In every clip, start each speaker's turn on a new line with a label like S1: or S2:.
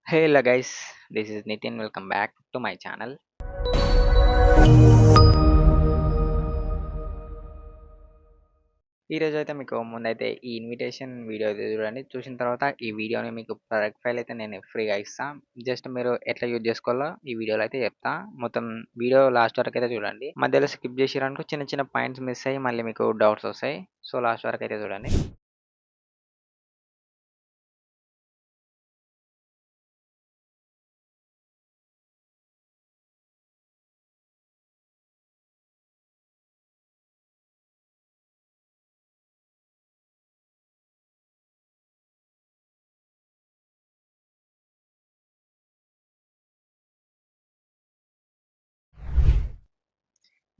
S1: Hey hello guys, this is Nitin. Welcome back to my channel. ఈ రోజు అయితే మీకు ముందైతే ఈ ఇన్విటేషన్ వీడియో అయితే చూడండి. చూసిన తర్వాత ఈ వీడియోని మీకు ప్రొడక్ట్ ఫైల్ అయితే నేను ఫ్రీగా ఇస్తా. జస్ట్ మీరు ఎట్లా యూజ్ చేసుకోవాలో ఈ వీడియోలో అయితే చెప్తా. మొత్తం వీడియో లాస్ట్ వరకు అయితే చూడండి. మధ్యలో స్కిప్ చేసిరనుకో చిన్న చిన్న పాయింట్స్ మిస్ అయ్యి మళ్ళీ మీకు డౌట్స్ వస్తాయి. సో లాస్ట్ వరకు అయితే చూడండి.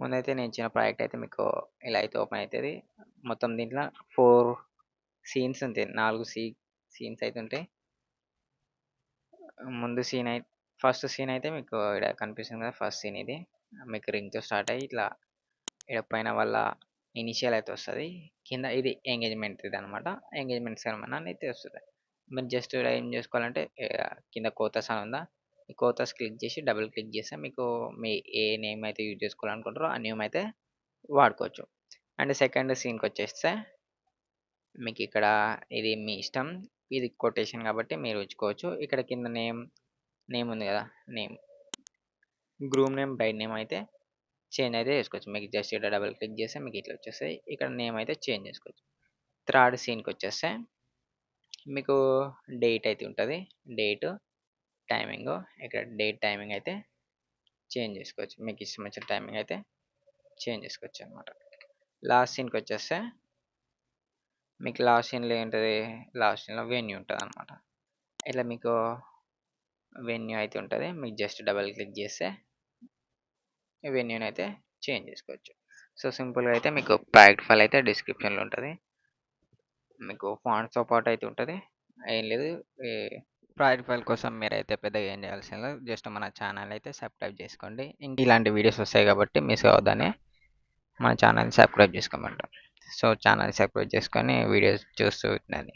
S1: ముందైతే నేను ఇచ్చిన ప్రాజెక్ట్ అయితే మీకు ఇలా అయితే ఓపెన్ అవుతుంది. మొత్తం దీంట్లో 4 సీన్స్ ఉంటాయి. 4 సీన్స్ అయితే ఉంటాయి. ముందు సీన్ ఫస్ట్ సీన్ అయితే మీకు ఇక్కడ కనిపిస్తుంది కదా, ఫస్ట్ సీన్ ఇది. మీకు రింగ్తో స్టార్ట్ అయ్యి ఇట్లా ఇక్కడ పైన వాళ్ళ ఇనిషియల్ అయితే వస్తుంది. కింద ఇది ఎంగేజ్మెంట్ ఇది అనమాట. ఎంగేజ్మెంట్ సెరమనీ అయితే వస్తుంది. మీరు జస్ట్ ఇక్కడ ఏం చేసుకోవాలంటే కింద కోతస్ అని ఉందా, ఈ కోతస్ క్లిక్ చేసి డబుల్ క్లిక్ చేస్తే మీకు మీ ఏ నేమ్ అయితే యూజ్ చేసుకోవాలనుకుంటారో ఆ నేమ్ అయితే వాడుకోవచ్చు. అండ్ సెకండ్ సీన్కి వచ్చేస్తే మీకు ఇక్కడ ఇది మీ ఇష్టం, ఇది కొటేషన్ కాబట్టి మీరు ఉంచుకోవచ్చు. ఇక్కడ కింద నేమ్ ఉంది కదా, name groom name braid name అయితే చేంజ్ అయితే చేసుకోవచ్చు. మీకు జస్ట్ ఇక్కడ డబుల్ క్లిక్ చేస్తే మీకు ఇట్లా వచ్చేస్తాయి. ఇక్కడ నేమ్ అయితే చేంజ్ చేసుకోవచ్చు. థర్డ్ సీన్కి వచ్చేస్తే మీకు డేట్ అయితే ఉంటుంది. డేట్ టైమింగ్, ఇక్కడ డేట్ టైమింగ్ అయితే చేంజ్ చేసుకోవచ్చు. మీకు ఇష్టం వచ్చిన టైమింగ్ అయితే చేంజ్ చేసుకోవచ్చు అనమాట. లాస్ట్ సీన్కి వచ్చేస్తే మీకు లాస్ట్ సీన్లో ఏంటది, లాస్ట్ సీన్లో వెన్యూ ఉంటుంది అనమాట. ఇట్లా మీకు వెన్యూ అయితే ఉంటుంది. మీకు జస్ట్ డబల్ క్లిక్ చేస్తే వెన్యూని అయితే చేంజ్ చేసుకోవచ్చు. సో సింపుల్గా అయితే మీకు ప్రాజెక్ట్ ఫైల్ అయితే డిస్క్రిప్షన్లో ఉంటుంది. మీకు ఫాంట్స్తో పాటు అయితే ఉంటుంది. ఏం లేదు, ఈ ప్రాజెక్ట్ ఫైల్ కోసం మీరైతే పెద్దగా ఏం చేయాల్సిన లేదు. జస్ట్ మన ఛానల్ అయితే సబ్స్క్రైబ్ చేసుకోండి. ఇంక ఇలాంటి వీడియోస్ వస్తాయి కాబట్టి మిస్ అవ్వద్దని మన ఛానల్ని సబ్స్క్రైబ్ చేసుకోమంటాం. సో ఛానల్ సబ్స్క్రైబ్ చేసుకొని వీడియోస్ చూస్తూ ఉండండి.